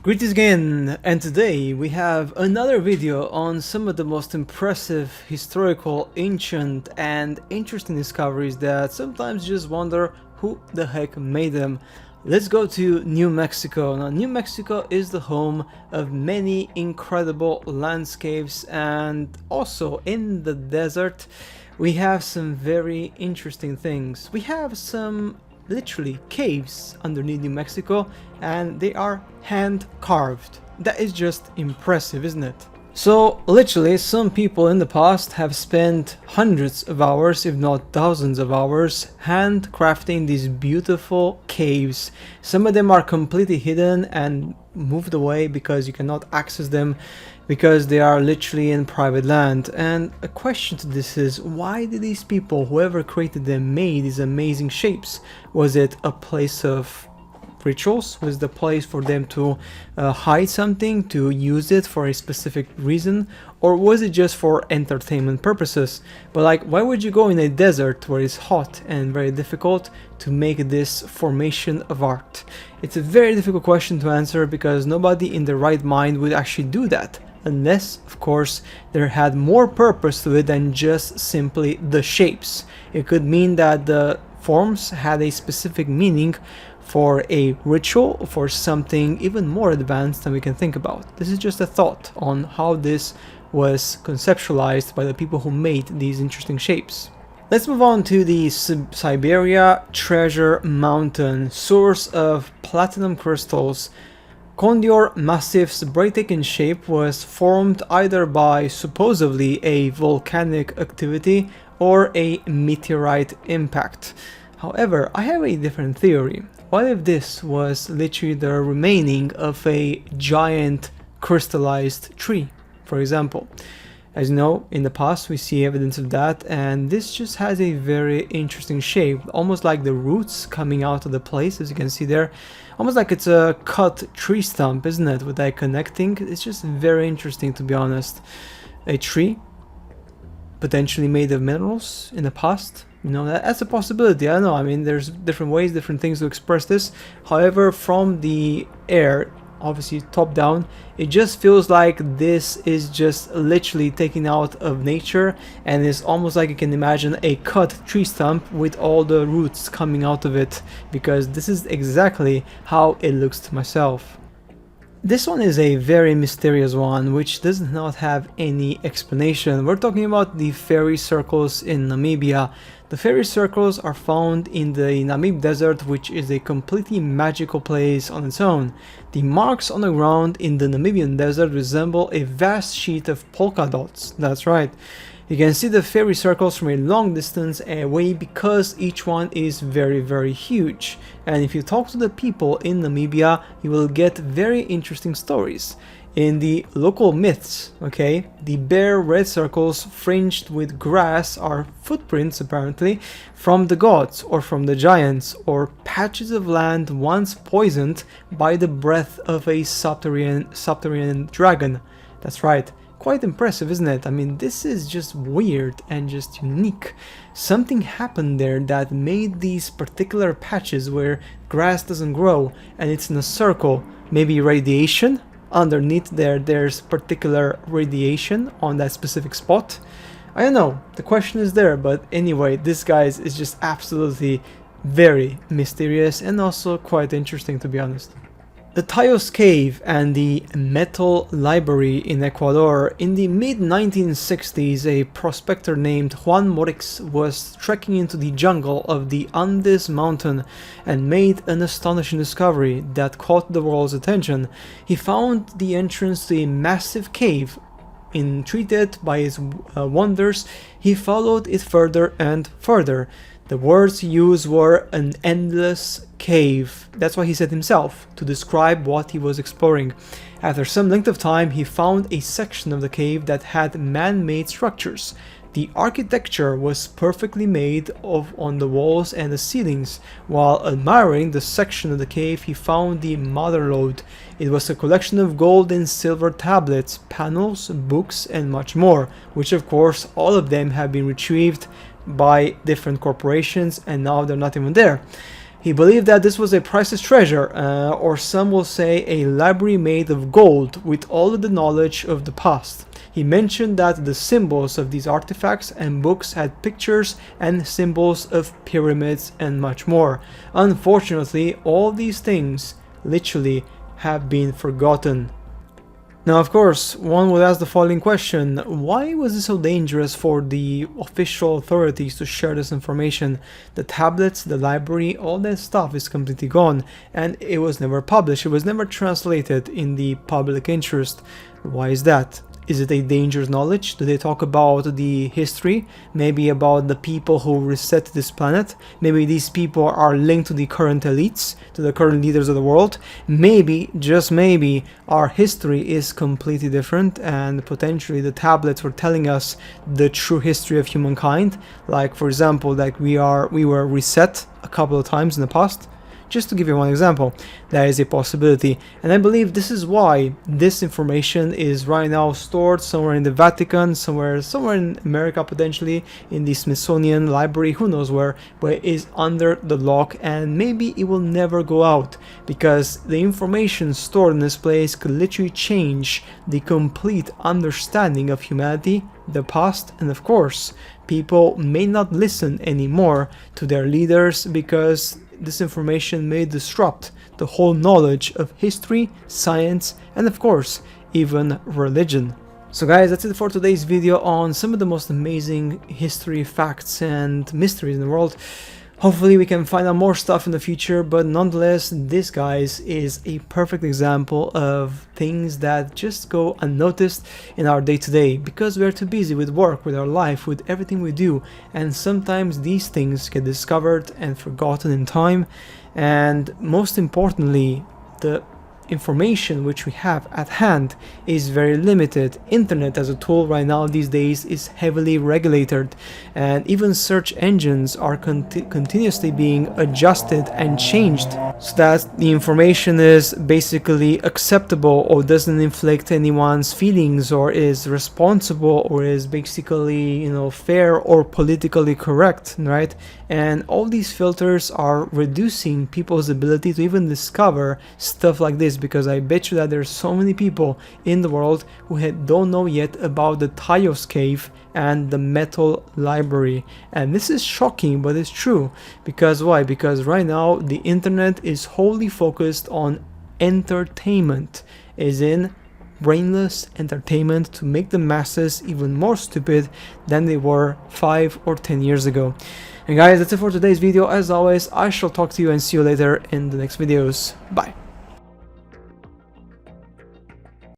Greetings again, and today we have another video on some of the most impressive historical, ancient and interesting discoveries that sometimes you just wonder who the heck made them. Let's go to New Mexico. Now, New Mexico is the home of many incredible landscapes, and also in the desert we have some very interesting things. We have some literally caves underneath New Mexico, and they are hand carved. That is just impressive, isn't it? So literally some people in the past have spent hundreds of hours, if not thousands of hours, handcrafting these beautiful caves. Some of them are completely hidden and moved away because you cannot access them, because they are literally in private land. And a question to this is, why did these people, whoever created them, made these amazing shapes? Was it a place of rituals? Was the place for them to hide something, to use it for a specific reason, or was it just for entertainment purposes? But like, why would you go in a desert where it's hot and very difficult to make this formation of art? It's a very difficult question to answer, because nobody in their right mind would actually do that, unless, of course, there had more purpose to it than just simply the shapes. It could mean that the forms had a specific meaning for a ritual, for something even more advanced than we can think about. This is just a thought on how this was conceptualized by the people who made these interesting shapes. Let's move on to the Siberia Treasure Mountain, source of platinum crystals. Kondior Massif's breathtaking shape was formed either by supposedly a volcanic activity or a meteorite impact. However, I have a different theory. What if this was literally the remaining of a giant crystallized tree, for example? As you know, in the past we see evidence of that, and this just has a very interesting shape, almost like the roots coming out of the place, as you can see there. Almost like it's a cut tree stump, isn't it, with that connecting? It's just very interesting, to be honest. A tree potentially made of minerals in the past. You know, that's a possibility. I don't know. I mean, there's different ways, different things to express this. However, from the air, obviously top down, it just feels like this is just literally taken out of nature, and it's almost like you can imagine a cut tree stump with all the roots coming out of it, because this is exactly how it looks to myself. This one is a very mysterious one, which does not have any explanation. We're talking about the fairy circles in Namibia. The fairy circles are found in the Namib Desert, which is a completely magical place on its own. The marks on the ground in the Namibian desert resemble a vast sheet of polka dots. That's right. You can see the fairy circles from a long distance away because each one is very huge. And if you talk to the people in Namibia, you will get very interesting stories. In the local myths, okay, the bare red circles fringed with grass are footprints, apparently, from the gods or from the giants, or patches of land once poisoned by the breath of a subterranean dragon. That's right. Quite impressive, isn't it? I mean, this is just weird and just unique. Something happened there that made these particular patches where grass doesn't grow and it's in a circle. Maybe radiation? Underneath there's particular radiation on that specific spot. I don't know, the question is there, but anyway, this guys is just absolutely very mysterious and also quite interesting, to be honest. The Tayos Cave and the Metal Library in Ecuador. In the mid-1960s, a prospector named Juan Morix was trekking into the jungle of the Andes mountain and made an astonishing discovery that caught the world's attention. He found the entrance to a massive cave. Intrigued by its wonders, he followed it further and further. The words he used were an endless cave. That's what he said himself, to describe what he was exploring. After some length of time, he found a section of the cave that had man-made structures. The architecture was perfectly made on the walls and the ceilings. While admiring the section of the cave, he found the mother lode. It was a collection of gold and silver tablets, panels, books, and much more, which of course all of them have been retrieved by different corporations and now they're not even there. He believed that this was a priceless treasure, or some will say a library made of gold with all of the knowledge of the past. He mentioned that the symbols of these artifacts and books had pictures and symbols of pyramids and much more. Unfortunately, all these things literally have been forgotten. Now, of course, one would ask the following question: why was it so dangerous for the official authorities to share this information? The tablets, the library, all that stuff is completely gone, and it was never published, it was never translated in the public interest. Why is that? Is it a dangerous knowledge? Do they talk about the history? Maybe about the people who reset this planet? Maybe these people are linked to the current elites, to the current leaders of the world? Maybe, just maybe, our history is completely different and potentially the tablets were telling us the true history of humankind. Like, for example, like we were reset a couple of times in the past. Just to give you one example, that is a possibility, and I believe this is why this information is right now stored somewhere in the Vatican, somewhere in America, potentially in the Smithsonian Library, who knows where, but it is under the lock, and maybe it will never go out, because the information stored in this place could literally change the complete understanding of humanity, the past, and of course, people may not listen anymore to their leaders because this information may disrupt the whole knowledge of history, science, and of course, even religion. So guys, that's it for today's video on some of the most amazing history facts and mysteries in the world. Hopefully we can find out more stuff in the future, but nonetheless, this, guys, is a perfect example of things that just go unnoticed in our day-to-day because we are too busy with work, with our life, with everything we do, and sometimes these things get discovered and forgotten in time, and most importantly, the information which we have at hand is very limited. Internet as a tool right now these days is heavily regulated, and even search engines are continuously being adjusted and changed so that the information is basically acceptable or doesn't inflict anyone's feelings or is responsible or is basically, you know, fair or politically correct, right? And all these filters are reducing people's ability to even discover stuff like this, because I bet you that there's so many people in the world who don't know yet about the Taos cave and the metal library. And this is shocking, but it's true. Because why? Because right now the internet is wholly focused on entertainment, as in brainless entertainment to make the masses even more stupid than they were 5 or 10 years ago. And guys, that's it for today's video. As always, I shall talk to you and see you later in the next videos. Bye.